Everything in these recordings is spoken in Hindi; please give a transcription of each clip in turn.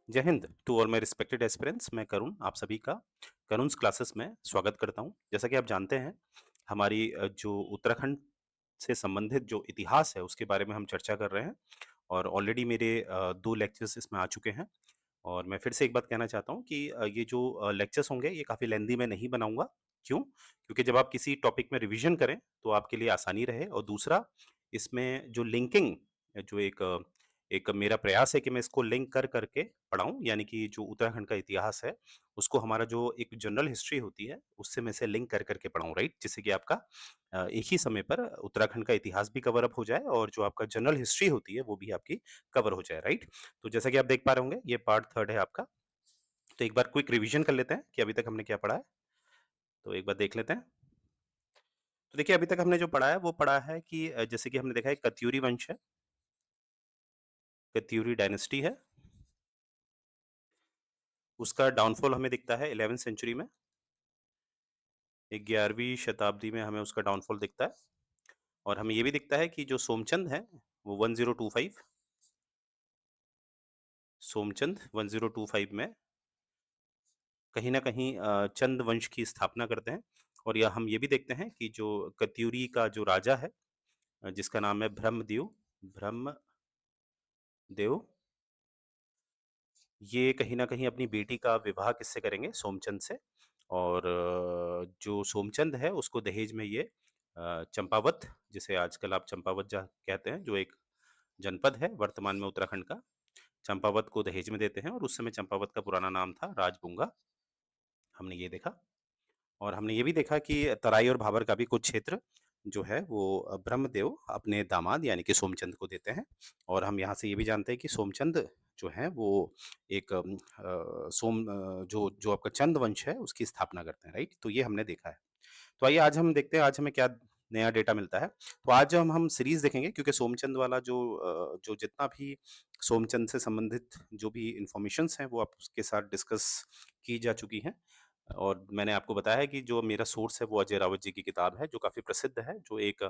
जय हिंद to all my respected aspirants. मैं करुण, आप सभी का करुण's क्लासेस में स्वागत करता हूं। जैसा कि आप जानते हैं, हमारी जो उत्तराखंड से संबंधित जो इतिहास है उसके बारे में हम चर्चा कर रहे हैं और ऑलरेडी मेरे 2 लेक्चर्स इसमें आ चुके हैं। और मैं फिर से एक बात कहना चाहता हूं कि ये जो लेक्चर्स होंगे ये काफ़ी लेंथी मैं नहीं बनाऊंगा। क्यों? क्योंकि जब आप किसी टॉपिक में रिवीजन करें तो आपके लिए आसानी रहे, और दूसरा, इसमें जो लिंकिंग, जो एक मेरा प्रयास है कि मैं इसको लिंक कर करके पढ़ाऊँ, यानी कि जो उत्तराखंड का इतिहास है, उसको हमारा जो एक जनरल हिस्ट्री होती है, उससे मैं इसे लिंक कर करके पढ़ाऊँ, राइट? जिससे कि आपका एक ही समय पर उत्तराखंड का इतिहास भी कवर अप हो जाए और जो आपका जनरल हिस्ट्री होती है, वो भी आपकी कवर हो जाए, राइट? तो जैसा कि आप देख पा रहे होंगे, ये पार्ट 3 है आपका। तो एक बार क्विक रिवीजन कर लेते हैं कि अभी तक हमने क्या पढ़ा है। तो एक बार देख लेते हैं। तो देखिए, अभी तक हमने जो पढ़ा है, वो पढ़ा है कि जैसे कि हमने देखा है, कत्यूरी वंश है, कत्यूरी डायनेस्टी है। उसका डाउनफॉल हमें दिखता है 11वीं सेंचुरी में। 11वीं शताब्दी में हमें उसका डाउनफॉल दिखता है। और हमें ये भी दिखता है कि जो सोमचंद है, वो 1025, सोमचंद 1025 में कहीं न कहीं चंद वंश की स्थापना करते हैं। और या हम ये भी देखते हैं कि जो कत्यूरी का जो राजा है, जिसका नाम है ब्रह्मदेव, ये कहीं न कहीं अपनी बेटी का विवाह किससे करेंगे? सोमचंद से। और जो सोमचंद है उसको दहेज में ये चंपावत, जिसे आजकल आप चंपावत जा कहते हैं, जो एक जनपद है वर्तमान में उत्तराखंड का, चंपावत को दहेज में देते हैं। और उस समय चंपावत का पुराना नाम था राजबुंगा। हमने ये देखा। और हमने ये भी देखा कि तराई और भाबर का भी कुछ क्षेत्र जो है वो ब्रह्मदेव अपने दामाद यानी कि सोमचंद को देते हैं। और हम यहाँ से ये भी जानते हैं कि सोमचंद जो है वो एक जो जो आपका चंद वंश है उसकी स्थापना करते हैं, राइट? तो ये हमने देखा है। तो आइए आज हम देखते हैं आज हमें क्या नया डेटा मिलता है। तो आज हम सीरीज देखेंगे, क्योंकि सोमचंद वाला जो जितना भी सोमचंद से संबंधित जो भी इंफॉर्मेशंस हैं वो आपके साथ डिस्कस की जा चुकी हैं। और मैंने आपको बताया है कि जो मेरा सोर्स है वो अजय रावत जी की किताब है, जो काफ़ी प्रसिद्ध है, जो एक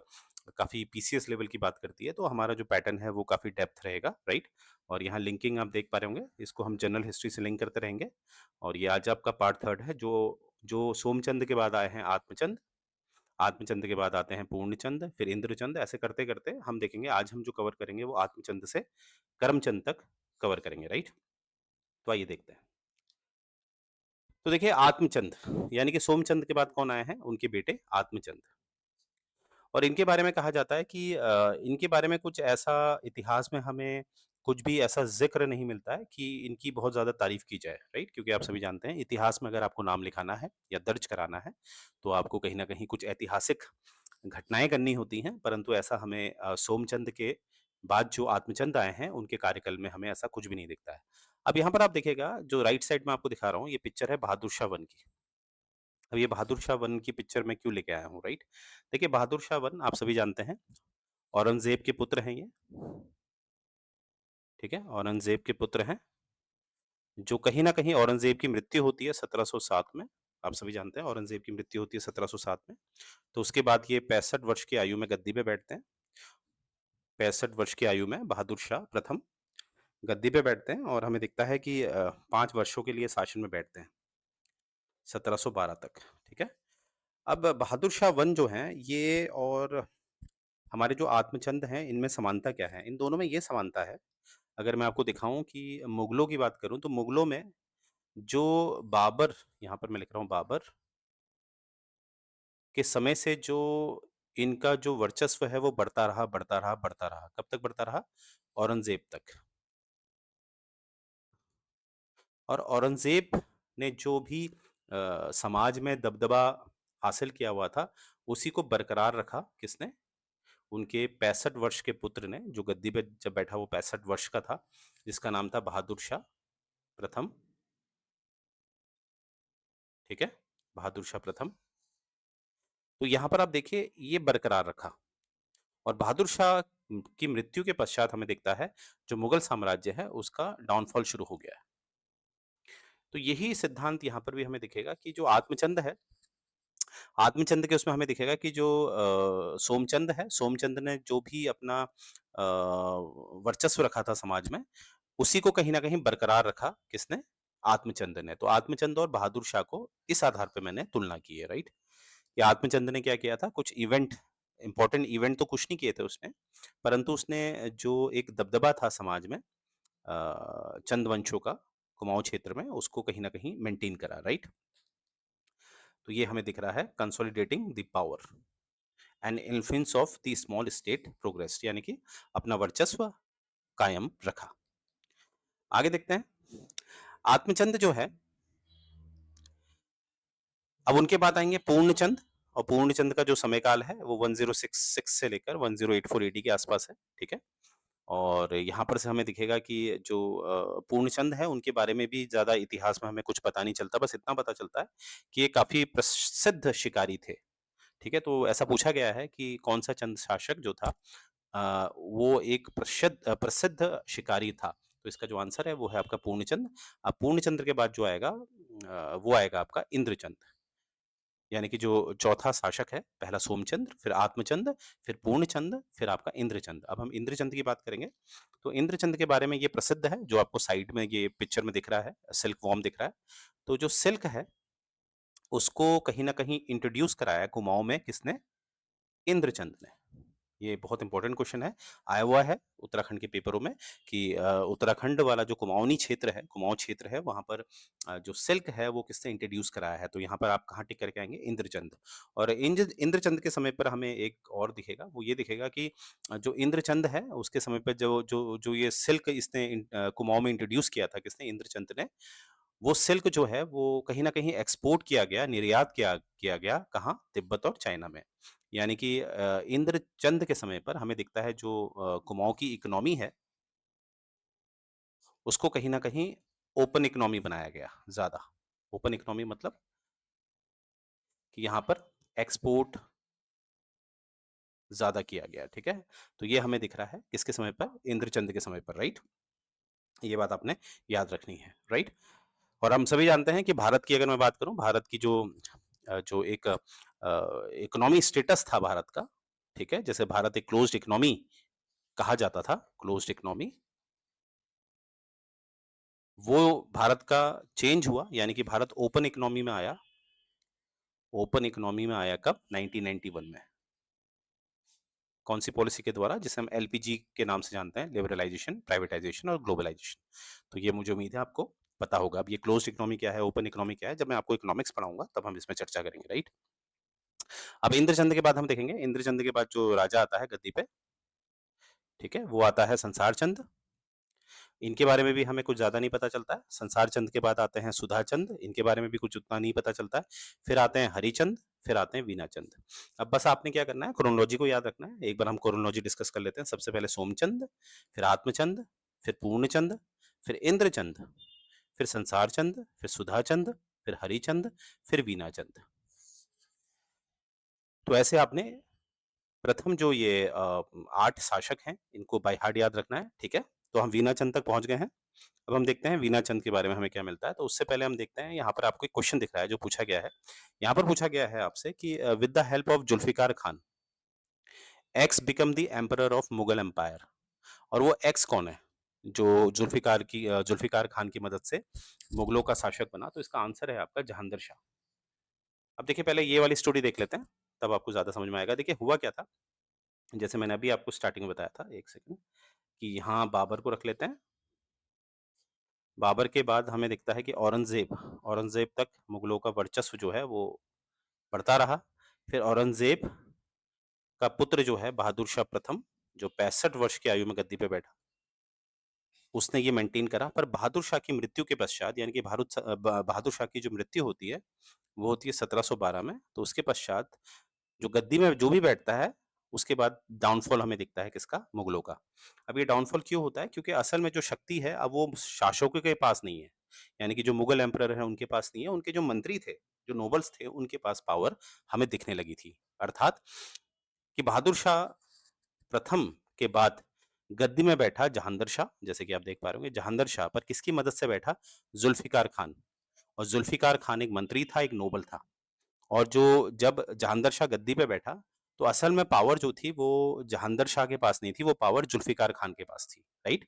काफ़ी पीसीएस लेवल की बात करती है। तो हमारा जो पैटर्न है वो काफ़ी डेप्थ रहेगा, राइट? और यहाँ लिंकिंग आप देख पा रहे होंगे, इसको हम जनरल हिस्ट्री से लिंक करते रहेंगे। और ये आज आपका पार्ट 3 है। जो जो सोमचंद के बाद आए हैं आत्मचंद, आत्मचंद के बाद आते हैं पूर्णचंद, फिर इंद्रचंद, ऐसे करते-करते हम देखेंगे आज हम जो कवर करेंगे वो आत्मचंद से करमचंद तक कवर करेंगे, राइट? तो आइए देखते हैं। तो देखिए, आत्मचंद यानी कि सोमचंद के बाद कौन आए हैं? उनके बेटे आत्मचंद। और इनके बारे में कहा जाता है कि इनके बारे में कुछ ऐसा इतिहास में हमें कुछ भी ऐसा ज़िक्र नहीं मिलता है कि इनकी बहुत ज़्यादा तारीफ़ की जाए, राइट? क्योंकि आप सभी जानते हैं, इतिहास में अगर आपको नाम लिखाना है या दर्ज कराना है, तो आपको कहीं न कहीं कुछ ऐतिहासिक घटनाएँ करनी होती हैं, परंतु ऐसा हमें सोमचंद के बाद जो आत्मचंद आए हैं, उनके कार्यकाल में हमें ऐसा कुछ भी नहीं दिखता है। अब यहाँ पर आप देखिएगा, जो राइट साइड में आपको दिखा रहा हूँ, ये पिक्चर है बहादुर शाह 1 की। अब ये बहादुर शाह 1 की पिक्चर मैं क्यों लेके आया हूँ, राइट? देखिए, बहादुर शाह 1 आप सभी जानते हैं, औरंगज़ेब के पुत्र हैं ये, ठीक है? औरंगज़ेब के पुत्र हैं, जो कहीं न कहीं औरंगज़ेब की मृत्यु होती है 1707 में। आप सभी जानते हैं औरंगज़ेब की मृत्यु होती है 1707 में। तो उसके बाद ये 65 वर्ष की आयु में गद्दी पे बैठते हैं। 65 वर्ष की आयु में बहादुर शाह प्रथम गद्दी पे बैठते हैं और हमें दिखता है कि 5 वर्षों के लिए शासन में बैठते हैं, 1712 तक, ठीक है? अब बहादुर शाह 1 जो हैं, ये और हमारे जो आत्मचंद हैं, इनमें समानता क्या है? इन दोनों में ये समानता है, अगर मैं आपको दिखाऊँ कि मुगलों की बात करूँ, तो मुगलों में जो बाबर, यहाँ पर मैं लिख रहा हूँ बाबर, के समय से जो इनका जो वर्चस्व है वो बढ़ता रहा, बढ़ता रहा, बढ़ता रहा। कब तक बढ़ता रहा? औरंगज़ेब तक। और औरंगज़ेब ने जो भी समाज में दबदबा हासिल किया हुआ था, उसी को बरकरार रखा किसने? उनके 65 वर्ष के पुत्र ने, जो गद्दी पे जब बैठा वो 65 वर्ष का था, जिसका नाम था बहादुर शाह प्रथम, ठीक है? बहादुर शाह प्रथम। तो यहाँ पर आप देखिए ये बरकरार रखा। और बहादुर शाह की मृत्यु के पश्चात हमें दिखता है जो मुगल साम्राज्य है उसका डाउनफॉल शुरू हो गया है। तो यही सिद्धांत यहाँ पर भी हमें दिखेगा कि जो आत्मचंद है, आत्मचंद के उसमें हमें दिखेगा कि जो सोमचंद है, सोमचंद ने जो भी अपना वर्चस्व रखा था समाज में, उसी को कहीं न कहीं बरकरार रखा किसने? आत्मचंद ने। तो आत्मचंद और बहादुर शाह को इस आधार पे मैंने तुलना की है, राइट? कि आत्मचंद ने क्या किया था, कुछ इवेंट, इम्पोर्टेंट इवेंट तो कुछ नहीं किए थे उसने, परंतु उसने जो एक दबदबा था समाज में चंद वंशों का, कुमाऊँ क्षेत्र में, उसको कहीं न कहीं मेंटेन करा, राइट? तो ये हमें दिख रहा है consolidating the power and influence of the small state progress, यानी कि अपना वर्चस्व कायम रखा। आगे देखते हैं। आत्मचंद जो है, अब उनके बाद आएँगे पूर्णचंद, और पूर्णचंद का जो समय काल है वो 1066 से लेकर 1084 एडी के आसपास है, ठीक है? और यहाँ पर से हमें दिखेगा कि जो पूर्णचंद है उनके बारे में भी ज़्यादा इतिहास में हमें कुछ पता नहीं चलता, बस इतना पता चलता है कि ये काफ़ी प्रसिद्ध शिकारी थे, ठीक है? तो ऐसा पूछा गया है कि कौन-सा चंद शासक जो था वो एक प्रसिद्ध शिकारी था। तो इसका जो आंसर है वो है आपका पूर्णचंद। अब पूर्णचंद्र के बाद जो आएगा वो आएगा आपका इंद्रचंद। यानी कि जो चौथा शासक है, पहला सोमचंद्र, फिर आत्मचंद, फिर पूर्णचंद, फिर आपका इंद्रचंद। अब हम इंद्रचंद की बात करेंगे, तो इंद्रचंद के बारे में ये प्रसिद्ध है, जो आपको साइड में ये पिक्चर में दिख रहा है, सिल्क वॉर्म दिख रहा है। तो जो सिल्क है, उसको कहीं न कहीं इंट्रोड्यूस कराया कुमाऊँ में किसने? इंद्रचंद ने। ये बहुत इंपॉर्टेंट क्वेश्चन है, आया हुआ है उत्तराखंड के पेपरों में कि उत्तराखंड वाला जो कुमाऊनी क्षेत्र है, कुमाऊँ क्षेत्र है, वहाँ पर जो सिल्क है वो किसने इंट्रोड्यूस कराया है? तो यहाँ पर आप कहाँ टिक करके आएँगे? इंद्रचंद। और इंद्रचंद के समय पर हमें एक और दिखेगा, वो ये दिखेगा कि जो इंद्रचंद है उसके समय पे जो जो जो ये सिल्क इसने कुमाऊँ में इंट्रोड्यूस किया था किसने? इंद्रचंद ने। वो सिल्क जो है वो कहीं न कहीं एक्सपोर्ट किया गया, निर्यात किया गया कहाँ? तिब्बत और चाइना में। यानी कि इंद्रचंद के समय पर हमें दिखता है जो कुमाऊँ की इकोनॉमी है, उसको कहीं न कहीं ओपन इकोनॉमी बनाया गया ज़्यादा। ओपन इकोनॉमी मतलब कि यहाँ पर एक्सपोर्ट ज़्यादा किया गया, ठीक है? तो ये हमें दिख रहा है किसके समय पर? इंद्रचंद के समय पर, राइट? ये बात आपने याद रखनी है, राइट? और हम सभी जानते हैं कि भारत की अगर मैं बात करूँ, भारत की जो एक इकोनॉमी स्टेटस था भारत का, ठीक है? जैसे भारत एक क्लोज़्ड इकोनॉमी कहा जाता था, क्लोज़्ड इकोनॉमी, वो भारत का चेंज हुआ, यानी कि भारत ओपन इकोनॉमी में आया। ओपन इकोनॉमी में आया कब? 1991 में। कौन-सी पॉलिसी के द्वारा? जिसे हम एलपीजी के नाम से जानते हैं, लिबरलाइज़ेशन, प्राइवेटाइज़ेशन और ग्लोबलाइज़ेशन। तो ये मुझे उम्मीद है आपको पता होगा। अब ये क्लोज़्ड इकोनॉमी क्या है, ओपन इकोनॉमी क्या है, जब मैं आपको इकोनॉमिक्स पढ़ाऊँगा तब हम इसमें चर्चा करेंगे, राइट? अब इंद्रचंद के बाद हम देखेंगे, इंद्रचंद के बाद जो राजा आता है गद्दी पे, ठीक है? वो आता है संसार चंद। इनके बारे में भी हमें कुछ ज़्यादा नहीं पता चलता है। संसार चंद के बाद आते हैं सुधा चंद, इनके बारे में भी कुछ उतना नहीं पता चलता है। फिर आते हैं हरिचंद, फिर आते हैं वीना चंद। अब बस आपने क्या करना है, क्रोनोलॉजी को याद रखना है। एक बार हम क्रोनोलॉजी डिस्कस कर लेते हैं। सबसे पहले सोमचंद, फिर आत्मचंद, फिर पूर्णचंद, फिर इंद्रचंद, फिर संसार चंद, फिर सुधा चंद, फिर हरिचंद, फिर वीना चंद। तो ऐसे आपने प्रथम जो ये 8 शासक हैं, इनको बाय हार्ट याद रखना है, ठीक है? तो हम वीना चंद तक पहुँच गए हैं। अब हम देखते हैं वीना चंद के बारे में हमें क्या मिलता है। तो उससे पहले हम देखते हैं, यहाँ पर आपको एक क्वेश्चन दिख रहा है जो पूछा गया है। यहाँ पर पूछा गया है आपसे कि with the help of Zulfikar Khan, X become the emperor of Mughal empire. और वो एक्स कौन है? जो जुल्फ़िकार खान की मदद से मुगलों का शासक बना, तो इसका आंसर है आपका जहांगीर शाह। अब देखिए पहले ये वाली स्टोरी देख लेते हैं, तब आपको ज़्यादा समझ में आएगा। देखिए हुआ क्या था, जैसे मैंने अभी आपको स्टार्टिंग में बताया था, 1 सेकंड, कि यहाँ बाबर को रख लेते हैं। बाबर के बाद हमें दिखता है कि औरंगज़ेब तक मुगलों का वर्चस्व जो है वो बढ़ता रहा। फिर औरंगज़ेब का पुत्र जो है बहादुर शाह प्रथम, जो 65 वर्ष की आयु में गद्दी पे बैठा, उसने ये मेंटेन करा। पर बहादुर शाह की मृत्यु के पश्चात, यानी कि बहादुर शाह की जो मृत्यु होती है, वो होती है 1712 में। तो उसके पश्चात जो गद्दी में जो भी बैठता है, उसके बाद डाउनफॉल हमें दिखता है किसका? मुगलों का। अब ये डाउनफॉल क्यों होता है? क्योंकि असल में जो शक्ति है अब वो शासकों के पास नहीं है। यानी कि जो मुगल एम्परर हैं उनके पास नहीं है, उनके जो मंत्री थे, जो नोबल्स थे, उनके पास पावर हमें दिखने लगी थी। अर्थात कि बहादुर शाह प्रथम के बाद गद्दी में बैठा जहांगीर शाह, जैसे कि आप देख पा रहे होंगे, जहांगीर शाह पर किसकी मदद से बैठा? जुल्फ़िकार खान। और जुल्फ़िकार खान एक मंत्री था, एक नोबल था। और जब जहांगीर शाह गद्दी पे बैठा, तो असल में पावर जो थी वो जहांगीर शाह के पास नहीं थी, वो पावर जुल्फ़िकार खान के पास थी, राइट?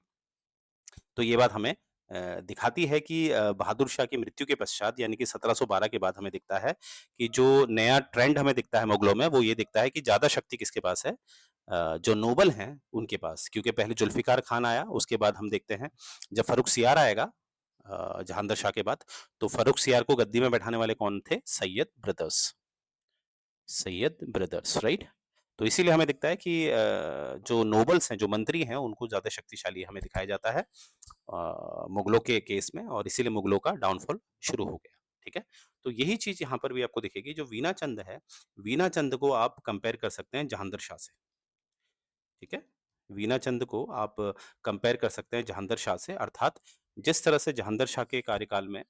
तो ये बात हमें दिखाती है कि बहादुर शाह की मृत्यु के पश्चात यानी कि 1712 के बाद हमें दिखता है कि जो नया ट्रेंड हमें दिखता है मुगलों में, वो ये दिखता है कि ज़्यादा शक्ति किसके पास है? जो नोबल हैं उनके पास। क्योंकि पहले जुल्फ़िकार खान आया, उसके बाद हम देखते हैं जब फ़र्रुख़सियार आएगा जहांगीर शाह के बाद, तो फ़र्रुख़सियार को गद्दी में बैठाने वाले कौन थे? Syed brothers, right? तो इसीलिए हमें दिखता है कि जो नोबल्स हैं, जो मंत्री हैं, उनको ज़्यादा शक्तिशाली हमें दिखाया जाता है मुगलों के केस में, और इसीलिए मुगलों का डाउनफॉल शुरू हो गया, ठीक है? तो यही चीज़ यहाँ पर भी आपको दिखेगी। जो वीना चंद है, वीना चंद को आप कंपेयर कर सकते हैं जहांगीर शाह से, ठीक है? वीना चंद को आप कंपेयर कर सकते हैं जहांगीर शाह से, अर्थात जिस तरह से जहांगीर शाह के कार्यकाल में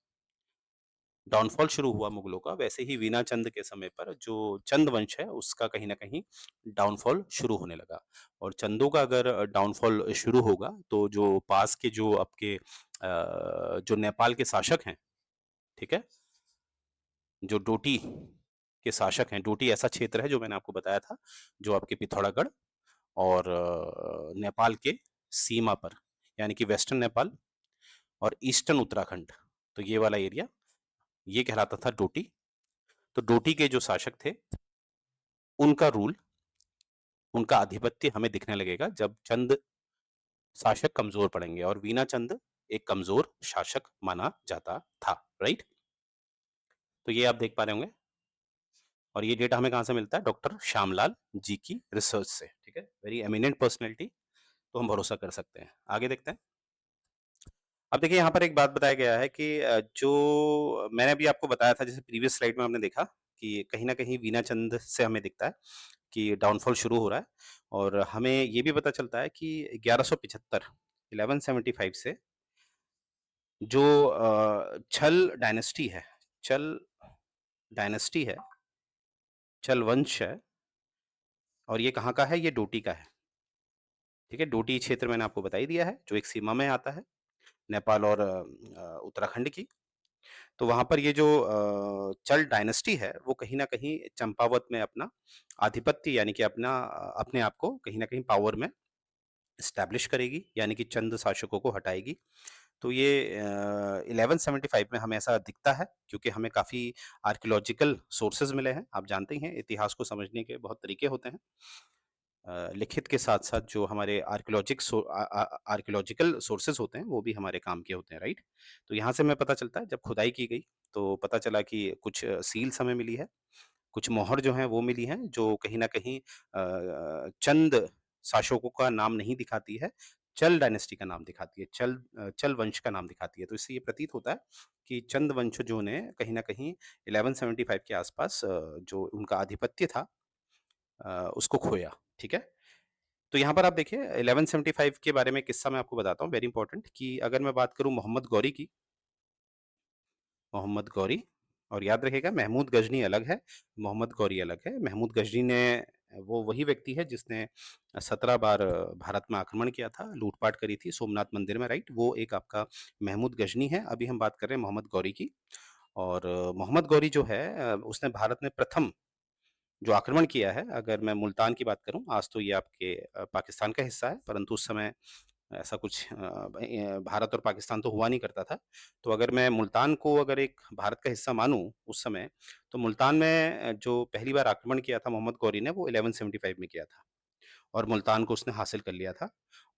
डाउनफॉल शुरू हुआ मुगलों का, वैसे ही वीना चंद के समय पर जो चंद वंश है, उसका कहीं न कहीं डाउनफॉल शुरू होने लगा। और चंदों का अगर डाउनफॉल शुरू होगा, तो जो पास के जो आपके जो नेपाल के शासक हैं, ठीक है? जो डोटी के शासक हैं, डोटी ऐसा क्षेत्र है जो मैंने आपको बताया था, जो आपके पिथौरागढ़ और नेपाल के सीमा पर, यानी कि वेस्टर्न नेपाल और ईस्टर्न उत्तराखंड, तो ये वाला एरिया, ये कहलाता था डोटी। तो डोटी के जो शासक थे, उनका रूल, उनका आधिपत्य हमें दिखने लगेगा जब चंद शासक कमजोर पड़ेंगे, और वीना चंद एक कमजोर शासक माना जाता था, राइट? तो ये आप देख पा रहे होंगे, और ये डेटा हमें कहाँ से मिलता है? डॉक्टर श्यामलाल जी की रिसर्च से, ठीक है? वेरी एमिनेंट पर्सनैलिटी, तो हम भरोसा कर सकते हैं। आगे देखते हैं। अब देखिए यहाँ पर एक बात बताया गया है कि जो मैंने अभी आपको बताया था, जैसे प्रीवियस स्लाइड में हमने देखा कि कहीं न कहीं वीना चंद से हमें दिखता है कि डाउनफॉल शुरू हो रहा है, और हमें ये भी पता चलता है कि 1175 1175 से जो छल डायनेस्टी है, चल डायनेस्टी है, चल वंश है, और ये कहाँ का है? ये डोटी का है, ठीक है? डोटी क्षेत्र मैंने आपको बता ही दिया है, जो एक सीमा में आता है, नेपाल और उत्तराखंड की। तो वहाँ पर ये जो चल डायनेस्टी है, वो कहीं न कहीं चंपावत में अपना आधिपत्य, यानी कि अपने आप को कहीं न कहीं पावर में एस्टैब्लिश करेगी, यानी कि चंद शासकों को हटाएगी। तो ये 1175 में हमें ऐसा दिखता है, क्योंकि हमें काफ़ी आर्कियोलॉजिकल सोर्सेज़ मिले हैं। आप जानते ही हैं, इतिहास को समझने के बहुत तरीके होते हैं। लिखित के साथ-साथ जो हमारे आर्कियोलॉजिकल सोर्सेज़ होते हैं, वो भी हमारे काम के होते हैं, राइट? तो यहाँ से हमें पता चलता है, जब खुदाई की गई, तो पता चला कि कुछ सील्स हमें मिली है, कुछ मोहर जो हैं वो मिली हैं, जो कहीं न कहीं चंद शासकों का नाम नहीं दिखाती है, चल डायनेस्टी का नाम दिखाती है, चल वंश का नाम दिखाती है। तो इससे ये प्रतीत होता है कि चंद वंश जो ने कहीं न कहीं 1175 के आसपास जो उनका आधिपत्य था, उसको खोया, ठीक है? तो यहाँ पर आप देखिए 1175 के बारे में किस्सा मैं आपको बताता हूँ, वेरी इंपॉर्टेंट, कि अगर मैं बात करूँ मोहम्मद गौरी की, मोहम्मद गौरी, और याद रखिएगा महमूद गजनी अलग है, मोहम्मद गौरी अलग है। महमूद गजनी ने वो वही व्यक्ति है जिसने 17 बार भारत में आक्रमण किया था, लूट-पाट करी थी सोमनाथ मंदिर में, राइट? वो एक आपका महमूद गजनी है। अभी हम बात कर रहे हैं मोहम्मद गौरी की, और मोहम्मद गौरी जो है उसने भारत में प्रथम जो आक्रमण किया है, अगर मैं मुल्तान की बात करूँ, आज तो ये आपके पाकिस्तान का हिस्सा है, परंतु उस समय ऐसा कुछ भारत और पाकिस्तान तो हुआ नहीं करता था। तो अगर मैं मुल्तान को अगर एक भारत का हिस्सा मानूँ उस समय, तो मुल्तान में जो पहली बार आक्रमण किया था मोहम्मद गौरी ने, वो 1175 में किया था, और मुल्तान को उसने हासिल कर लिया था।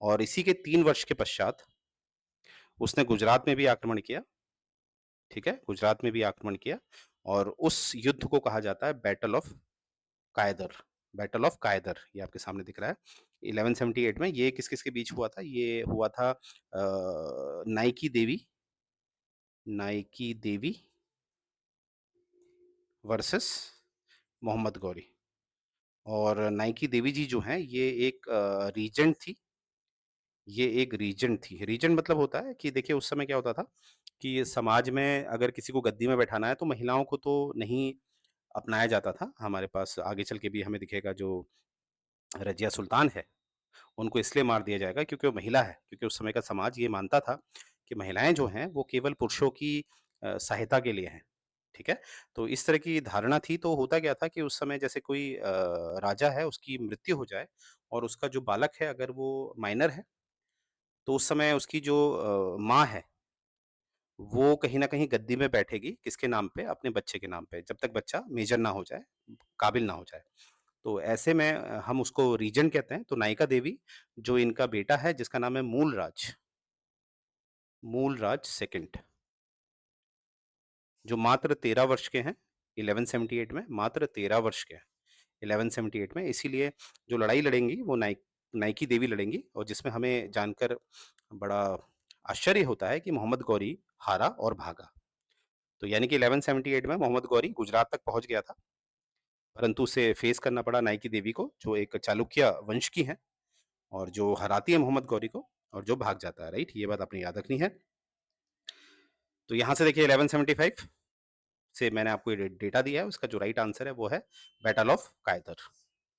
और इसी के 3 वर्ष के पश्चात उसने गुजरात में भी आक्रमण किया, ठीक है? गुजरात में भी आक्रमण किया, और उस युद्ध को कहा जाता है कायदर, बैटल ऑफ कायदर, ये आपके सामने दिख रहा है। 1178 में ये किस-किस के बीच हुआ था? ये हुआ था नाइकी देवी वर्सेस मोहम्मद गौरी। और नाइकी देवी जी जो हैं, ये एक रीजेंट थी, ये एक रीजेंट थी। रीजेंट मतलब होता है कि देखिए उस समय क्या होता था कि समाज में अगर किसी को गद्दी में बैठाना है, तो महिलाओं को तो नहीं अपनाया जाता था। हमारे पास आगे चल के भी हमें दिखेगा, जो रज़िया सुल्तान है, उनको इसलिए मार दिया जाएगा क्योंकि वो महिला है, क्योंकि उस समय का समाज ये मानता था कि महिलाएँ जो हैं वो केवल पुरुषों की सहायता के लिए हैं, ठीक है? तो इस तरह की धारणा थी, तो होता क्या था कि उस समय जैसे कोई राजा है, उसकी मृत्यु हो जाए, और उसका जो बालक है अगर वो माइनर है, तो उस समय उसकी जो माँ है, वो कहीं न कहीं गद्दी में बैठेगी, किसके नाम पे? अपने बच्चे के नाम पे, जब तक बच्चा मेजर ना हो जाए, काबिल ना हो जाए। तो ऐसे में हम उसको रीजेंट कहते हैं, तो नायिका देवी जो इनका बेटा है जिसका नाम है मूलराज सेकंड, जो मात्र 13 वर्ष के हैं, 1178 में मात्र 13 वर्ष के हैं, 1178 में, इसीलिए जो लड़ाई लड़ेंगी वो नाइकी देवी लड़ेंगी, और जिसमें हमें जानकर बड़ा आश्चर्य होता है कि मोहम्मद गौरी हारा और भागा। तो यानी कि 1178 में मोहम्मद गौरी गुजरात तक पहुँच गया था, परंतु उसे फेस करना पड़ा नाइकी देवी को, जो एक चालुक्य वंश की हैं और जो हराती है मोहम्मद गौरी को और जो भाग जाता है, राइट? ये बात आपने याद रखनी है। तो यहाँ से देखिए 1175 से मैंने आपको ये डेटा दिया है, उसका जो राइट आंसर है वो है बैटल ऑफ कायदर।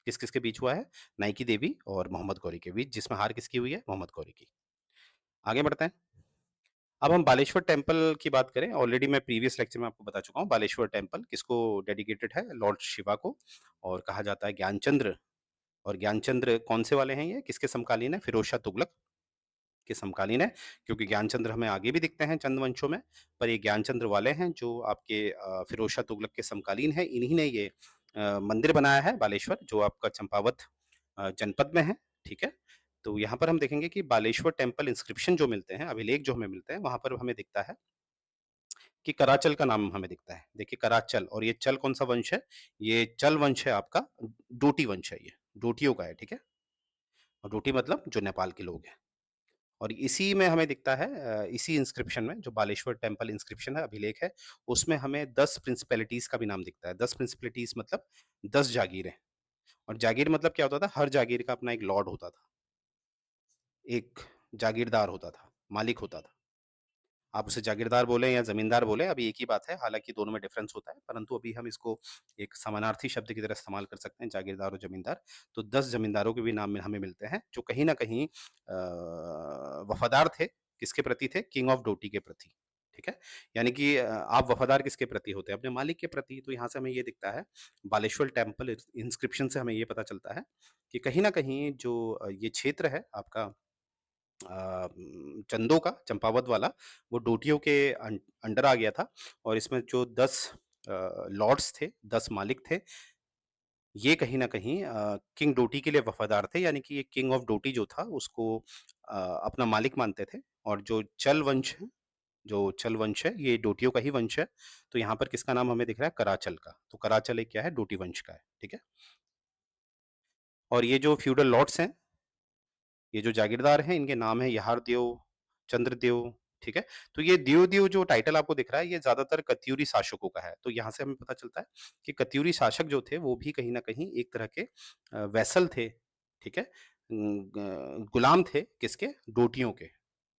किस-किस के बीच हुआ है? नाइकी देवी और मोहम्मद गौरी के बीच, जिसमें हार किसकी हुई है? मोहम्मद गौरी की। आगे बढ़ते हैं। अब हम बालेश्वर टेम्पल की बात करें, ऑलरेडी मैं प्रीवियस लेक्चर में आपको बता चुका हूँ, बालेश्वर टेम्पल किसको डेडिकेटेड है? लॉर्ड शिवा को, और कहा जाता है ज्ञानचंद्र, और ज्ञानचंद्र कौन से वाले हैं ये? किसके समकालीन है? फिरोज शाह तुगलक के समकालीन है, क्योंकि ज्ञानचंद्र हमें आगे भी दिखते हैं चंद वंशों में, पर ये ज्ञानचंद्र वाले हैं जो आपके फिरोज शाह तुगलक के समकालीन हैं। इन्हीं ने ये मंदिर बनाया है बालेश्वर, जो आपका चंपावत जनपद में है, ठीक है? तो यहाँ पर हम देखेंगे कि बालेश्वर टेम्पल इंस्क्रिप्शन जो मिलते हैं, अभिलेख जो हमें मिलते हैं, वहाँ पर हमें दिखता है कि कराचल का नाम हमें दिखता है। देखिए कराचल, और ये चल कौन-सा वंश है? ये चल वंश है आपका, डोटी वंश है ये, डोटियों का है, ठीक है? और डोटी मतलब जो नेपाल के लोग हैं। और इसी में हमें दिखता है इसी इंस्क्रिप्शन में, जो बालेश्वर टेम्पल इंस्क्रिप्शन है, अभिलेख है, उसमें हमें 10 प्रिंसिपैलिटीज़ का भी नाम दिखता है। 10 प्रिंसिपैलिटीज़ मतलब 10 जागीरें, और जागीर मतलब क्या होता था? हर जागीर का अपना एक लॉर्ड होता था, एक जागीरदार होता था, मालिक होता था। आप उसे जागीरदार बोलें या ज़मींदार बोलें, अभी एक ही बात है, हालाँकि दोनों में डिफ़रेंस होता है, परंतु अभी हम इसको एक समानार्थी शब्द की तरह इस्तेमाल कर सकते हैं, जागीरदार और ज़मींदार। तो 10 ज़मींदारों के भी नाम में हमें मिलते हैं, जो कहीं न कहीं वफ़ादार थे, किसके प्रति थे? किंग ऑफ डोटी के प्रति, ठीक है? यानी कि आप वफ़ादार किसके प्रति होते हैं? अपने मालिक के प्रति। तो यहाँ से हमें ये दिखता है, बालेश्वर टेम्पल इंस्क्रिप्शन से हमें ये पता चलता है कि कहीं न कहीं जो ये क्षेत्र है आपका चंदों का, चंपावत वाला, वो डोटियों के अंडर आ गया था, और इसमें जो 10 लॉर्ड्स थे, 10 मालिक थे, ये कहीं न कहीं किंग डोटी के लिए वफ़ादार थे, यानी कि ये किंग ऑफ डोटी जो था उसको अपना मालिक मानते थे, और जो चल वंश है, ये डोटियों का ही वंश है। तो यहाँ पर किसका नाम हमें दिख रहा है? कराचल का। तो कराचल एक क्या है? डोटी वंश का है, ठीक है? और ये जो फ्यूडल लॉर्ड्स हैं, ये जो जागीरदार हैं, इनके नाम है यहारदेव, चंद्रदेव, ठीक है? तो ये देव-देव जो टाइटल आपको दिख रहा है, ये ज़्यादातर कत्यूरी शासकों का है। तो यहाँ से हमें पता चलता है कि कत्यूरी शासक जो थे, वो भी कहीं न कहीं एक तरह के वैसल थे, ठीक है? गुलाम थे, किसके? डोटियों के,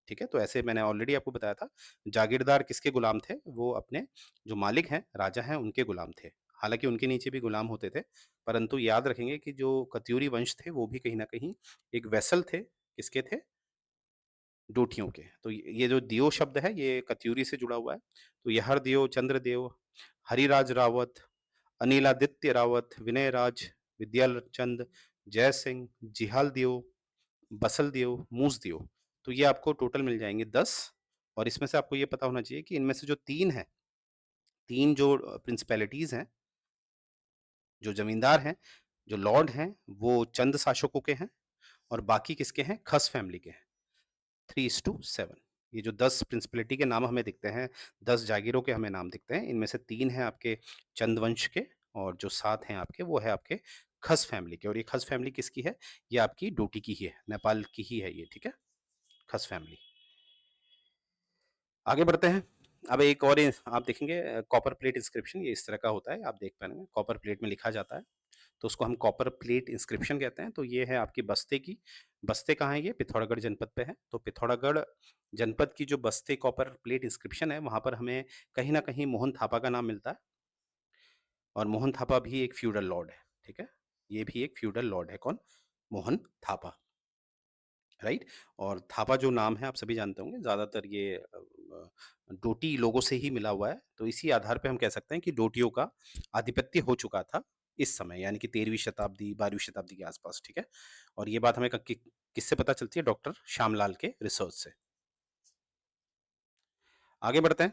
ठीक है? तो ऐसे मैंने ऑलरेडी आपको बताया था, जागीरदार किसके गुलाम थे? वो अपने जो मालिक हैं, राजा हैं, उनके गुलाम थे। हालाँकि उनके नीचे भी गुलाम होते थे, परंतु याद रखेंगे कि जो कत्यूरी वंश थे, वो भी कहीं न कहीं एक वेसल थे, किसके थे? डोटियों के। तो ये जो दियो शब्द है, ये कत्यूरी से जुड़ा हुआ है। तो यहरदेव, चंद्रदेव, हरिराज रावत, अनिलादित्य रावत, विनय राज, विद्याचंद, जय सिंह, जिहाल देव, बसल देव, मूस देव। तो ये आपको टोटल मिल जाएँगे 10, और इसमें से आपको ये पता होना चाहिए कि इनमें से जो 3 हैं, 3 जो प्रिंसिपैलिटीज़ हैं, जो ज़मींदार हैं, जो लॉर्ड हैं, वो चंद शासकों के हैं, और बाकी किसके हैं? खस फैमिली के हैं। 3:7। ये जो 10 प्रिंसिपलिटी के नाम हमें दिखते हैं, 10 जागीरों के हमें नाम दिखते हैं, इनमें से 3 हैं आपके चंद वंश के, और जो 7 हैं आपके, वो है आपके खस फैमिली के, और ये खस फैमिली किसकी है? ये आपकी डोटी की ही है, नेपाल की ही है ये, ठीक है? खस फैमिली। आगे बढ़ते हैं। अब एक और आप देखेंगे कॉपर प्लेट इंस्क्रिप्शन, ये इस तरह का होता है, आप देख पाएँगे, कॉपर प्लेट में लिखा जाता है। तो उसको हम कॉपर प्लेट इंस्क्रिप्शन कहते हैं। तो ये है आपकी बस्ते की, बस्ते कहाँ है ये? पिथौरागढ़ जनपद पे है। तो पिथौरागढ़ जनपद की जो बस्ते कॉपर प्लेट इंस्क्रिप्शन है, वहाँ पर हमें कहीं न कहीं मोहन थापा का नाम मिलता है, और मोहन थापा भी एक फ्यूडल लॉर्ड है, ठीक है? ये भी एक फ्यूडल लॉर्ड है, कौन? मोहन थापा, राइट? और थापा जो नाम है आप सभी जानते होंगे, ज़्यादातर ये डोटी लोगों से ही मिला हुआ है। तो इसी आधार पे हम कह सकते हैं कि डोटियों का आधिपत्य हो चुका था इस समय, यानी कि 13वीं शताब्दी, 12वीं शताब्दी के आसपास, ठीक है? और ये बात हमें किससे पता चलती है? डॉक्टर श्यामलाल के रिसर्च से। आगे बढ़ते हैं।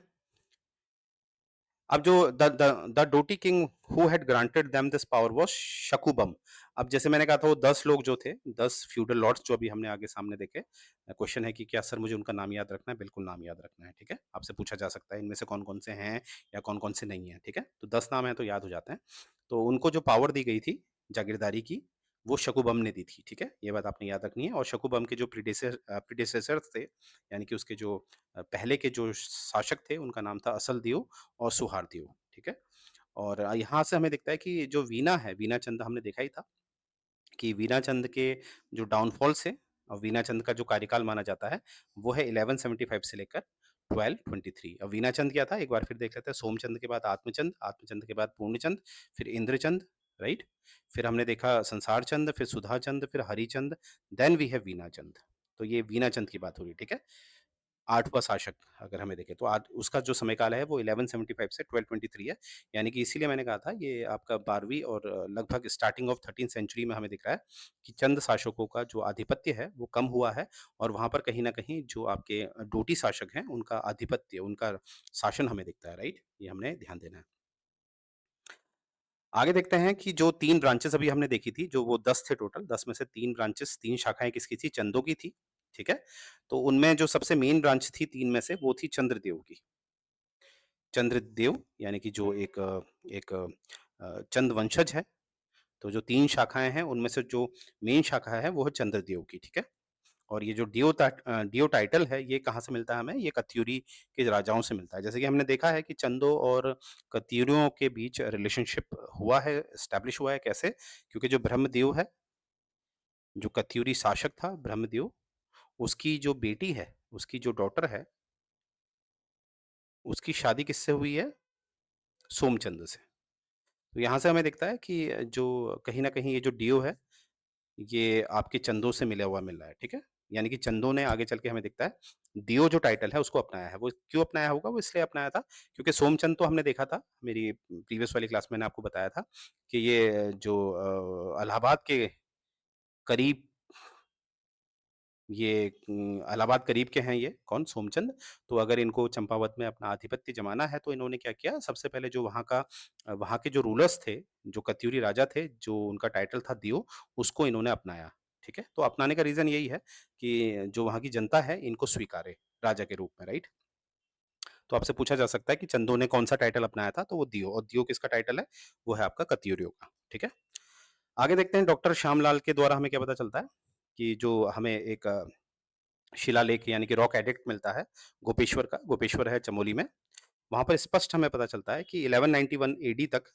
अब जो the Doti king who had granted them this power was शकुबम। अब जैसे मैंने कहा था वो 10 लोग जो थे, 10 फ्यूडल लॉर्ड्स जो अभी हमने आगे सामने देखे। क्वेश्चन है कि क्या सर मुझे उनका नाम याद रखना है? बिल्कुल नाम याद रखना है, ठीक है? आपसे पूछा जा सकता है इनमें से कौन-कौन से हैं या कौन-कौन से नहीं हैं, ठीक है? तो 10 नाम हैं तो याद हो जाते हैं। तो उनको जो पावर दी गई थी जागीरदारी की, वो शकुबम ने दी थी, ठीक है? ये बात आपने याद रखनी है। और शकुबम के जो प्रीडेसेसर्स थे, यानी कि उसके जो पहले के जो शासक थे उनका नाम था असलदीव और सुहारदीव, ठीक है? और यहाँ से हमें दिखता है कि जो वीना है, वीना चंद हमने देखा ही था कि वीना चंद के जो डाउनफॉल से और वीना चंद का जो कार्यकाल माना जाता है, वो है 1175 से लेकर 1223। अब वीना चंद क्या था? एक बार फिर देख लेते हैं। सोमचंद के बाद आत्मचंद, आत्मचंद के बाद पूर्णचंद, फिर इंद्रचंद, राइट? फिर हमने देखा संसार चंद, फिर सुधा चंद, फिर Harichand, then we have Veena Chand. तो ये वीना चंद की बात हो रही है, ठीक है? 8वाँ शासक अगर हमें देखें तो आज उसका जो समय काल है वो 1175 से 1223 है। यानी कि इसीलिए मैंने कहा था ये आपका 12वीं और लगभग स्टार्टिंग ऑफ 13th सेंचुरी में हमें दिख रहा है कि चंद शासकों का जो आधिपत्य है वो कम हुआ है और वहाँ पर कहीं न कहीं जो आपके डोटी शासक हैं उनका आधिपत्य, उनका शासन हमें दिखता है, राइट? ये हमने ध्यान देना है। आगे देखते हैं कि जो 3 ब्रांचेज़ अभी हमने देखी थी, जो वो 10 थे टोटल, 10 में से 3 ब्रांचेज़ 3 शाखाएँ किसकी थी? चंदों की थी, ठीक है? तो उनमें जो सबसे मेन ब्रांच थी 3 में से वो थी चंद्रदेव की। चंद्रदेव यानी कि जो एक चंद वंशज है, तो जो 3 शाखाएँ हैं उनमें से जो मेन शाखा है वो है चंद्रदेव की, ठीक है? और ये जो डियो टाइटल है ये कहाँ से मिलता है हमें? ये कत्यूरी के राजाओं से मिलता है। जैसे कि हमने देखा है कि चंदों और कत्यूरियों के बीच रिलेशनशिप हुआ है, एस्टेब्लिश हुआ है कैसे? क्योंकि जो ब्रह्मदेव है, जो कत्यूरी शासक था ब्रह्मदेव, उसकी जो बेटी है, उसकी जो डॉटर है, उसकी शादी किससे हुई है? सोमचंद से। तो यहाँ से हमें दिखता है कि जो कहीं न कहीं ये जो डियो है, ये आपके चंदों से मिला हुआ मिल रहा है, ठीक है? यानी कि चंदों ने आगे चल के हमें दिखता है, डियो जो टाइटल है उसको अपनाया है। वो क्यों अपनाया होगा? वो इसलिए अपनाया था क्योंकि सोमचंद तो हमने देखा था, मेरी प्रीवियस वाली क्लास में मैंने आपको बताया था कि ये जो इलाहाबाद के करीब ये इलाहाबाद करीब के हैं ये, कौन? सोमचंद। तो अगर इनको चंपावत में अपना आधिपत्य जमाना है, तो इन्होंने क्या किया, सबसे पहले जो वहाँ के जो रूलर्स थे, जो कत्यूरी राजा थे, जो उनका टाइटल था दियो, उसको इन्होंने अपनाया, ठीक है? तो अपनाने का रीज़न यही है कि जो वहाँ की जनता है, इनको स्वीकारे राजा के रूप में, राइट? तो आपसे पूछा जा सकता है कि चंदों ने कौन-सा टाइटल अपनाया था, तो वो दियो, और दियो किसका टाइटल है? वो है आपका कत्यूरियों का, ठीक है? आगे देखते हैं डॉक्टर श्यामलाल के द्वारा हमें क्या पता चलता है कि जो हमें एक शिलालेख यानी कि रॉक एडिक्ट मिलता है गोपेश्वर का, गोपेश्वर है चमोली में। वहाँ पर स्पष्ट हमें पता चलता है कि 1191 एडी तक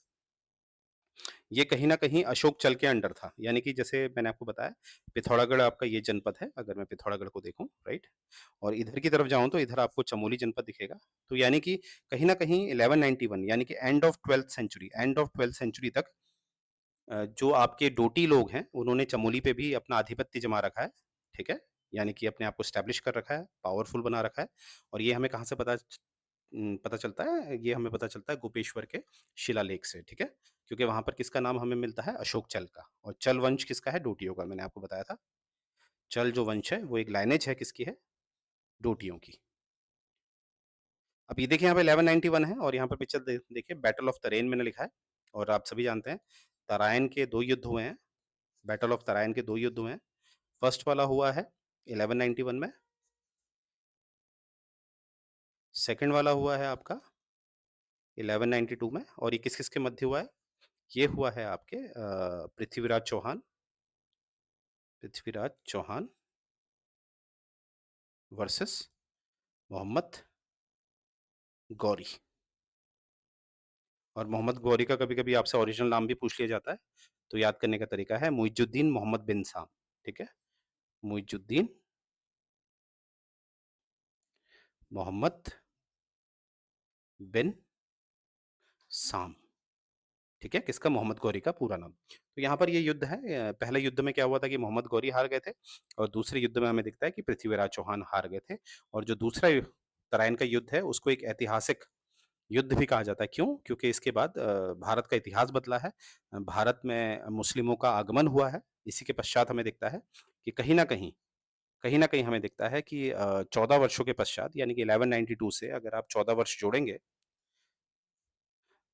ये कहीं न कहीं अशोक चल के अंडर था। यानी कि जैसे मैंने आपको बताया, पिथौरागढ़ आपका ये जनपद है, अगर मैं पिथौरागढ़ को देखूँ, राइट? और इधर की तरफ जाऊँ तो इधर आपको चमोली जनपद दिखेगा। तो यानी कि कहीं न कहीं 1191 यानी कि एंड ऑफ 12th सेंचुरी तक जो आपके डोटी लोग हैं, उन्होंने चमोली पे भी अपना आधिपत्य जमा रखा है, ठीक है? यानी कि अपने आप को एस्टेब्लिश कर रखा है, पावरफुल बना रखा है और ये हमें कहाँ से पता चलता है? ये हमें पता चलता है गोपेश्वर के शिलालेख से, ठीक है? क्योंकि वहाँ पर किसका नाम हमें मिलता है? अशोक चल का और चल वंश किसका है? डोटियों का, मैंने आपको बताया था। चल जो वंश है, वो एक लाइनेज है किसकी है? डोटियों की। अब ये देखिए यहाँ पे 1191 है और यहाँ पर पिक्चर देखिए बैटल ऑफ तराइन मैंने लिखा है और आप सभी जानते हैं, तराइन के 2 युद्ध हुए हैं। बैटल ऑफ तराइन के 2 युद्ध हुए हैं। फर्स्ट वाला हुआ है 1191 में, सेकंड वाला हुआ है आपका 1192 में और ये किस-किस के मध्य हुआ है? ये हुआ है आपके पृथ्वीराज चौहान वर्सेस मोहम्मद गौरी। और मोहम्मद गौरी का कभी-कभी आपसे ओरिजिनल नाम भी पूछ लिया जाता है, तो याद करने का तरीका है मुइजुद्दीन मोहम्मद बिन साम, ठीक है? मुइजुद्दीन मोहम्मद बिन साम। ठीक है? किसका? मोहम्मद गौरी का पूरा नाम। तो यहाँ पर ये युद्ध है, पहले युद्ध में क्या हुआ था कि मोहम्मद गौरी हार गए थे और दूसरे युद्ध में हमें दिखता है कि पृथ्वीराज चौहान हार गए थे और जो दूसरा तराइन का युद्ध है उसको एक ऐतिहासिक युद्ध भी कहा जाता है, क्यों? क्योंकि इसके बाद भारत का इतिहास बदला है। भारत में मुस्लिमों का आगमन हुआ है। इसी के पश्चात हमें दिखता है कि कहीं न कहीं हमें दिखता है कि 14 वर्षों के पश्चात यानी कि 1192 से अगर आप 14 वर्ष जोड़ेंगे,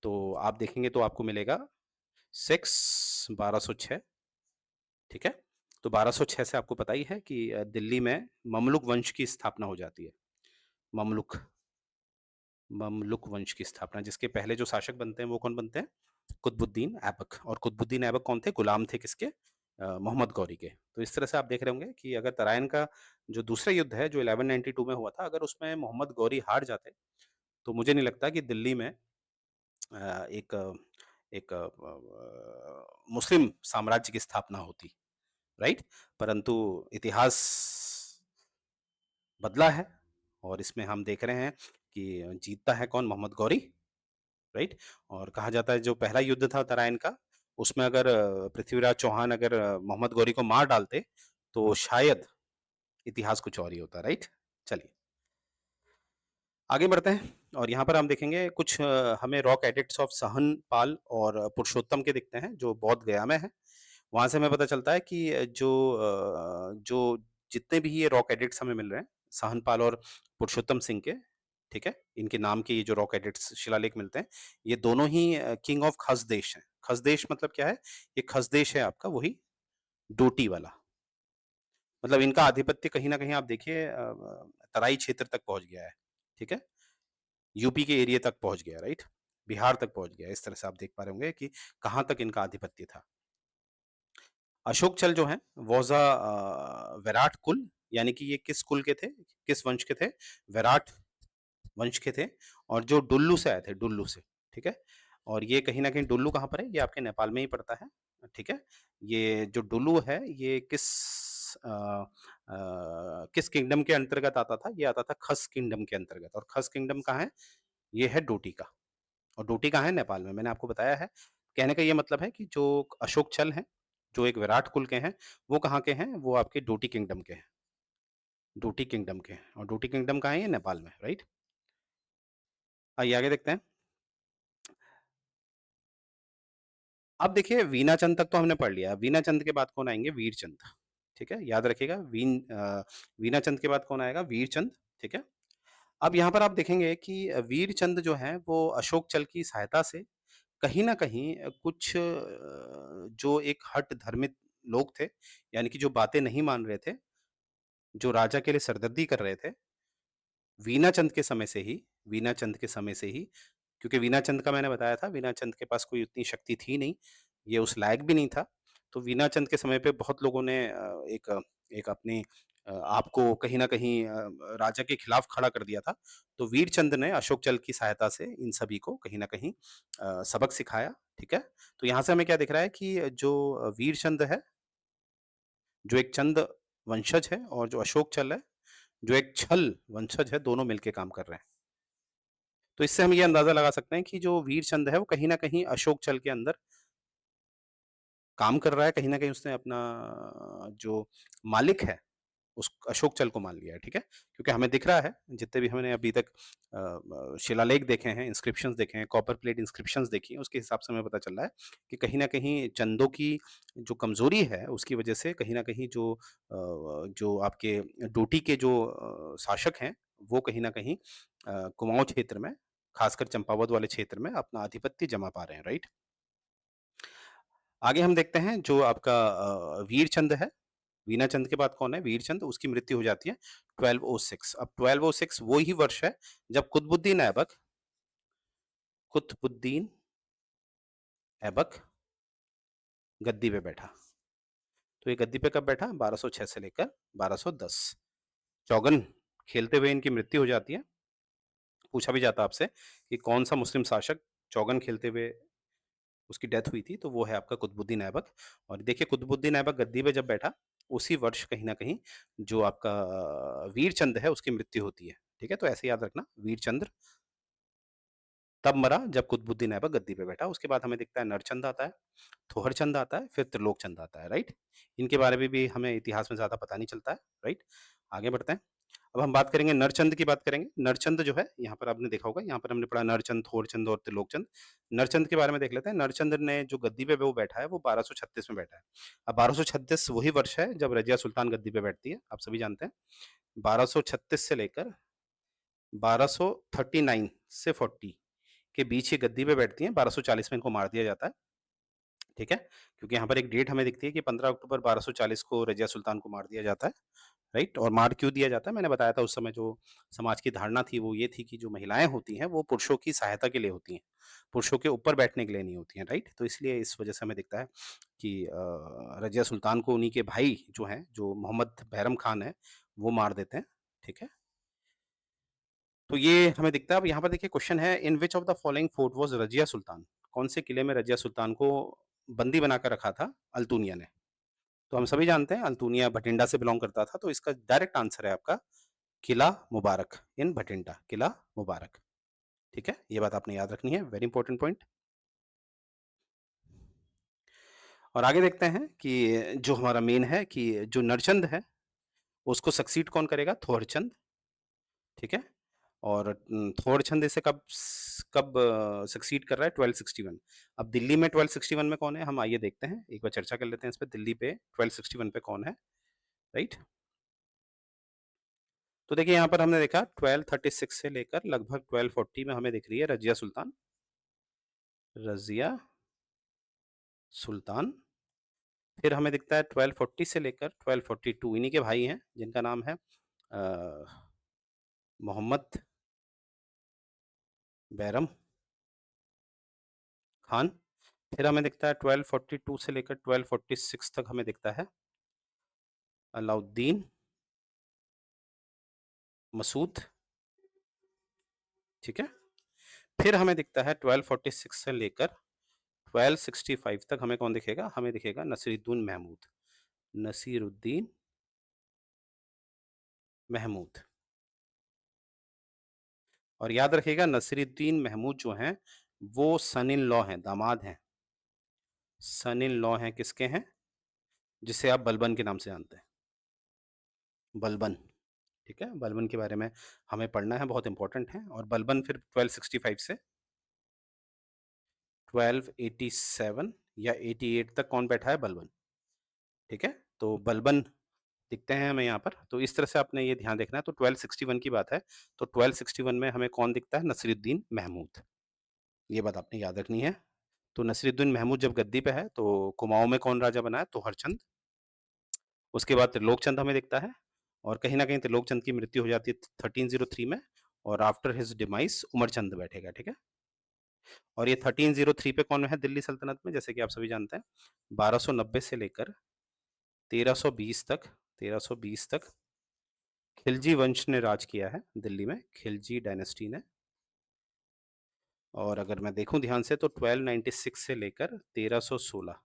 तो आप देखेंगे तो आपको मिलेगा 6 1206, ठीक है? तो 1206 से आपको पता ही है कि दिल्ली में ममलुक वंश की स्थापना हो जाती है। ममलुक ममलुक वंश की स्थापना, जिसके पहले जो शासक बनते हैं वो कौन बनते हैं? कुतुबुद्दीन ऐबक। और कुतुबुद्दीन ऐबक कौन थे? गुलाम थे किसके? मोहम्मद गौरी के। तो इस तरह से आप देख रहे होंगे कि अगर तराइन का जो दूसरा युद्ध है जो 1192 में हुआ था, अगर उसमें मोहम्मद गौरी हार जाते, तो मुझे नहीं लगता कि दिल्ली में एक एक मुस्लिम साम्राज्य की स्थापना होती, राइट? परंतु इतिहास बदला है और इसमें हम देख रहे हैं कि जीतता है कौन? मोहम्मद गौरी, राइट? और कहा जाता है जो पहला युद्ध था तराइन का, उसमें अगर पृथ्वीराज चौहान अगर मोहम्मद गौरी को मार डालते, तो शायद इतिहास कुछ और ही होता, राइट? चलिए, आगे बढ़ते हैं और यहाँ पर हम देखेंगे कुछ हमें रॉक एडिक्ट्स ऑफ सहनपाल और पुरुषोत्तम के दिखते हैं, जो बोध गया में है। वहाँ से हमें पता चलता है कि जो जितने भी ये रॉक एडिक्ट्स हमें मिल रहे हैं, सहनपाल और पुरुषोत्तम सिंह के, ठीक है? इनके नाम के ये जो रॉक एडिक्ट्स शिलालेख मिलते हैं, ये दोनों ही किंग ऑफ खसदेश हैं। खसदेश मतलब क्या है? ये खसदेश है आपका वही डोटी वाला। मतलब इनका आधिपत्य कहीं न कहीं आप देखिए तराई क्षेत्र तक पहुँच गया है, ठीक है? यूपी के एरिया तक पहुँच गया, राइट? बिहार तक पहुँच गया। इस तरह से आप देख पा रहे होंगे कि कहाँ तक इनका आधिपत्य था। अशोक चल जो हैं वाज़ विराट कुल, यानी कि ये किस कुल के थे? किस वंश के थे? विराट वंश के थे और जो डुल्लू से आए थे, डुल्लू से, ठीक है? और ये कहीं न कहीं डुल्लू कहाँ पर है? ये आपके नेपाल में ही पड़ता है, ठीक है? ये जो डुल्लू है ये किस किंगडम के अंतर्गत आता था? ये आता था खस किंगडम के अंतर्गत और खस किंगडम कहाँ है? ये है डोटी का। और डोटी कहाँ है? नेपाल में। मैंने आपको बताया है। कहने का ये मतलब है कि जो अशोक चल हैं, जो एक विराट कुल के हैं, वो कहाँ के हैं? वो आपके डोटी किंगडम के हैं। डोटी किंगडम के हैं और डोटी किंगडम कहाँ है? ये नेपाल में, राइट? आइए आगे देखते हैं। अब देखिए वीणाचंद तक तो हमने पढ़ लिया। वीणाचंद के बाद कौन आएँगे? वीरचंद, ठीक है? याद रखिएगा वीणाचंद के बाद कौन आएगा? वीरचंद, ठीक है? अब यहाँ पर आप देखेंगे कि वीरचंद जो हैं वो अशोक चल की सहायता से कहीं न कहीं कुछ जो एक हठ धर्मित लोग थे, यानी कि जो बातें नहीं मान रहे थे, जो राजा के लिए सरदर्दी कर रहे थे, वीणाचंद के समय से ही वीणाचंद के समय से ही, क्योंकि वीणाचंद का मैंने बताया था, वीणाचंद के पास कोई उतनी शक्ति थी नहीं, ये उस लायक भी नहीं था। तो वीणाचंद के समय पे बहुत लोगों ने एक अपनी आप को कहीं न कहीं राजा के खिलाफ खड़ा कर दिया था। तो वीरचंद ने अशोक चल की सहायता से इन सभी को कहीं न कहीं सबक सिखाया, ठीक है? तो यहाँ से हमें क्या दिख रहा है कि जो वीरचंद है, जो एक चंद वंशज है और जो अशोक चल है, जो एक छल वंशज है, दोनों मिलके काम कर रहे हैं। तो इससे हम ये अंदाज़ा लगा सकते हैं कि जो वीरचंद है, वो कहीं न कहीं अशोक चल के अंदर काम कर रहा है, कहीं न कहीं उसने अपना जो मालिक है, उस अशोक चल को मान लिया है, ठीक है? क्योंकि हमें दिख रहा है, जितने भी हमने अभी तक शिलालेख देखे हैं, इंस्क्रिप्शंस देखे हैं, कॉपर प्लेट इंस्क्रिप्शंस देखी हैं, उसके हिसाब से हमें पता चल रहा है कि कहीं न कहीं चंदों की जो कमज़ोरी है, उसकी वजह से कहीं न कहीं जो आपके डोटी के जो शासक हैं, वो कहीं न कहीं कुमाऊँ क्षेत्र में, खासकर चंपावत वाले क्षेत्र में अपना आधिपत्य जमा पा रहे हैं, राइट? आगे हम देखते हैं जो आपका वीरचंद है, वीणाचंद के बाद कौन है? वीरचंद, उसकी मृत्यु हो जाती है 1206। अब 1206 वो ही वर्ष है जब कुतुबुद्दीन ऐबक गद्दी पे बैठा। तो ये गद्दी पे कब बैठा? 1206 से लेकर 1210। चौगन खेलते हुए इनकी मृत्यु हो जाती है। पूछा भी जाता है आपसे कि कौन-सा मुस्लिम शासक चौगन खेलते हुए उसकी डेथ हुई थी, तो वो है आपका कुतुबुद्दीन ऐबक। और देखिए कुतुबुद्दीन ऐबक गद्दी पे जब बैठा, उसी वर्ष कहीं न कहीं जो आपका वीरचंद है उसकी मृत्यु होती है। ठीक है? तो ऐसे याद रखना वीरचंद्र तब मरा जब कुतुबुद्दीन ऐबक गद्दी पे बैठा। उसके बाद हमें दिखता है नरचंद आता है, थोहरचंद आता है, फिर त्रिलोकचंद आता है, राइट? इनके बारे में भी हमें इतिहास में ज़्यादा पता नहीं चलता है, राइट? आगे बढ़ते हैं अब हम बात करेंगे नरचंद की बात करेंगे। नरचंद जो है, यहाँ पर आपने देखा होगा, यहाँ पर हमने पढ़ा नरचंद, थोरचंद और त्रिलोकचंद। नरचंद के बारे में देख लेते हैं। नरचंद ने जो गद्दी पे वो बैठा है, वो 1236 में बैठा है। अब 1236 वही वर्ष है जब रज़िया सुल्तान गद्दी पे बैठती है, आप सभी जानते हैं। 1236 से लेकर 1239 से 40 के बीच ये गद्दी पे बैठती हैं। 1240 में इनको मार दिया जाता है, ठीक है? क्योंकि यहाँ पर एक डेट हमें दिखती है कि 15 अक्टूबर 1240 को रज़िया सुल्तान को मार दिया जाता है। राइट? और मार क्यों दिया जाता है? मैंने बताया था उस समय जो समाज की धारणा थी वो ये थी कि जो महिलाएँ होती हैं वो पुरुषों की सहायता के लिए होती हैं, पुरुषों के ऊपर बैठने के लिए नहीं होती हैं, राइट? तो इसलिए इस वजह से हमें दिखता है कि रज़िया सुल्तान को उन्हीं के भाई जो हैं, जो मोहम्मद बैरम खान हैं, वो मार देते हैं, ठीक है? तो ये हमें दिखता है। अब यहाँ पर देखिए क्वेश्चन है, in which of the following fort was Razia Sultan? कौन से किले में रज़िया सुल्तान को बंदी बनाकर रखा था अल्तुनिया ने? तो हम सभी जानते हैं अल्तुनिया भटिंडा से बिलॉन्ग करता था, तो इसका डायरेक्ट आंसर है आपका किला मुबारक इन भटिंडा, किला मुबारक, ठीक है? ये बात आपने याद रखनी है, वेरी इंपॉर्टेंट पॉइंट। और आगे देखते हैं कि जो हमारा मेन है कि जो नरचंद है, उसको सक्सीड कौन करेगा? थोरचंद, ठीक है? और थोरचंद इसे कब सक्सीड कर रहा है? 1261। अब दिल्ली में 1261 में कौन है? हम आइए देखते हैं, एक बार चर्चा कर लेते हैं इस पे, दिल्ली पे 1261 पे कौन है, राइट? तो देखिए यहाँ पर हमने देखा 1236 से लेकर लगभग 1240 में हमें दिख रही है रज़िया सुल्तान, रज़िया सुल्तान। फिर हमें दिखता है 1240 से लेकर 1242, इन्हीं के भाई हैं जिनका नाम है मोहम्मद बैरम खान। फिर हमें दिखता है 1242 से लेकर 1246 तक हमें दिखता है अलाउद्दीन मसूद, ठीक है? फिर हमें दिखता है 1246 से लेकर 1265 तक हमें कौन दिखेगा? हमें दिखेगा नसीरुद्दीन महमूद, नसीरुद्दीन महमूद। और याद रखिएगा नसीरुद्दीन महमूद जो हैं, वो सन इन लॉ हैं, दामाद हैं। सन इन लॉ हैं किसके हैं? जिसे आप बलबन के नाम से जानते हैं, बलबन, ठीक है? बलबन के बारे में हमें पढ़ना है, बहुत इंपॉर्टेंट है। और बलबन फिर 1265 से 1287 या 88 तक कौन बैठा है? बलबन, ठीक है? तो बलबन दिखते हैं हमें यहाँ पर, तो इस तरह से आपने ये ध्यान देखना है। तो 1261 की बात है, तो 1261 में हमें कौन दिखता है? नसीरुद्दीन महमूद, ये बात आपने याद रखनी है। तो नसीरुद्दीन महमूद जब गद्दी पे है, तो कुमाऊँ में कौन राजा बना है? तो हरचंद। उसके बाद त्रिलोकचंद हमें दिखता है, और कहीं न कहीं त्रिलोकचंद की मृत्यु हो जाती है 1303 में, और आफ्टर हिज़ डिमाइस उमरचंद बैठेगा, ठीक है? और ये 1303 पे कौन है दिल्ली सल्तनत में? जैसे कि आप सभी जानते हैं, 1290 से लेकर 1320 तक, 1320 तक खिलजी वंश ने राज किया है दिल्ली में, खिलजी डायनेस्टी ने। और अगर मैं देखूँ ध्यान से तो 1296 से लेकर 1316,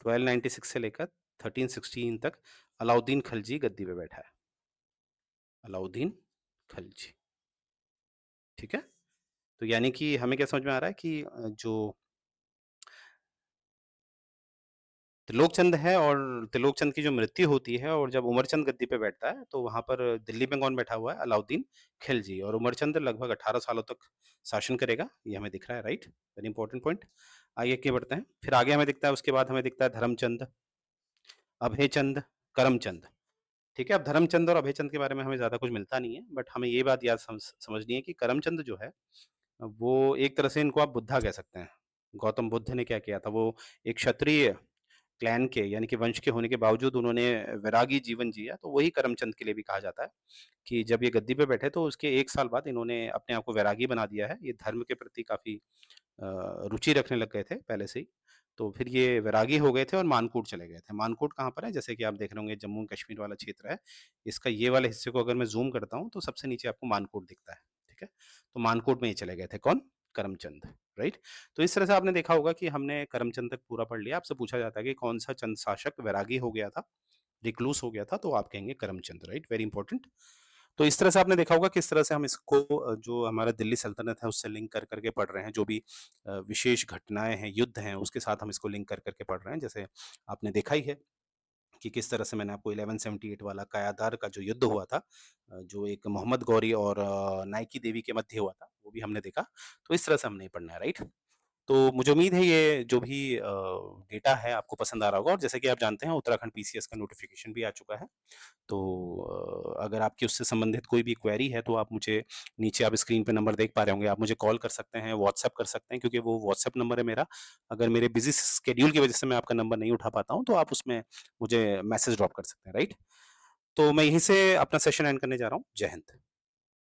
1296 से लेकर 1316 तक अलाउद्दीन खिलजी गद्दी पे बैठा है, अलाउद्दीन खिलजी, ठीक है? तो यानी कि हमें क्या समझ में आ रहा है कि जो त्रिलोकचंद है, और त्रिलोकचंद की जो मृत्यु होती है और जब उमरचंद गद्दी पे बैठता है, तो वहाँ पर दिल्ली में कौन बैठा हुआ है? अलाउद्दीन खिलजी। और उमरचंद लगभग 18 सालों तक शासन करेगा, ये हमें दिख रहा है, राइट? Very important point. आगे बढ़ते हैं, फिर आगे हमें दिखता है, उसके बाद हमें दिखता है धर्मचंद, अभयचंद, करमचंद, ठीक है? अब धर्मचंद और अभयचंद के बारे में हमें ज़्यादा कुछ मिलता नहीं है, बट हमें ये बात याद समझनी है कि करमचंद जो है, वो एक तरह से इनको आप बुद्धा कह सकते हैं। गौतम बुद्ध ने क्या किया था, वो एक क्षत्रिय क्लैन के यानी कि वंश के होने के बावजूद उन्होंने वैरागी जीवन जिया, तो वही करमचंद के लिए भी कहा जाता है कि जब ये गद्दी पे बैठे तो उसके 1 साल बाद इन्होंने अपने आप को वैरागी बना दिया है। ये धर्म के प्रति काफ़ी रुचि रखने लग गए थे पहले से ही। तो फिर ये वैरागी हो गए थे और मानकोट चले गए थे। मानकोट कहाँ पर है? जैसे कि आप देख रहे होंगे जम्मू कश्मीर वाला क्षेत्र है। इसका ये वाले हिस्से को अगर मैं ज़ूम करता हूँ तो सबसे नीचे आपको मानकोट दिखता है, ठीक है? तो मानकोट में ये चले गए थे कौन? करमचंद, राइट? तो इस तरह से आपने देखा होगा कि हमने करमचंद तक पूरा पढ़ लिया। आपसे पूछा जाता है कि कौन-सा चंद शासक वैरागी हो गया था, रिक्लूस हो गया था, तो आप कहेंगे करमचंद, राइट? Very important. तो इस तरह से आपने देखा होगा किस तरह से हम इसको जो हमारा दिल्ली सल्तनत है उससे लिंक कर के पढ़ रहे हैं, जो भी विशेष घटनाएँ हैं, युद्ध हैं, उसके साथ हम इसको लिंक कर के पढ़ रहे हैं। जैसे आपने देखा ही है कि किस तरह से मैंने आपको 1178 वाला कायादार का जो युद्ध हुआ था, जो एक मोहम्मद गौरी और नाइकी देवी के मध्य हुआ था, वो भी हमने देखा। तो इस तरह से हमने पढ़ना है, राइट? तो मुझे उम्मीद है ये जो भी डेटा है आपको पसंद आ रहा होगा, और जैसे कि आप जानते हैं उत्तराखंड पीसीएस का नोटिफ़िकेशन भी आ चुका है। तो अगर आपकी उससे संबंधित कोई भी क्वेरी है तो आप मुझे, नीचे आप स्क्रीन पे नंबर देख पा रहे होंगे, आप मुझे कॉल कर सकते हैं, व्हाट्सएप कर सकते हैं, क्योंकि वो व्हाट्सएप नंबर है मेरा। अगर मेरे बिज़ी शेड्यूल की वजह से मैं आपका नंबर नहीं उठा पाता हूँ, तो आप उसमें मुझे मैसेज ड्रॉप कर सकते हैं, राइट? तो मैं यहीं से अपना सेशन एंड करने जा रहा हूँ। जय हिंद।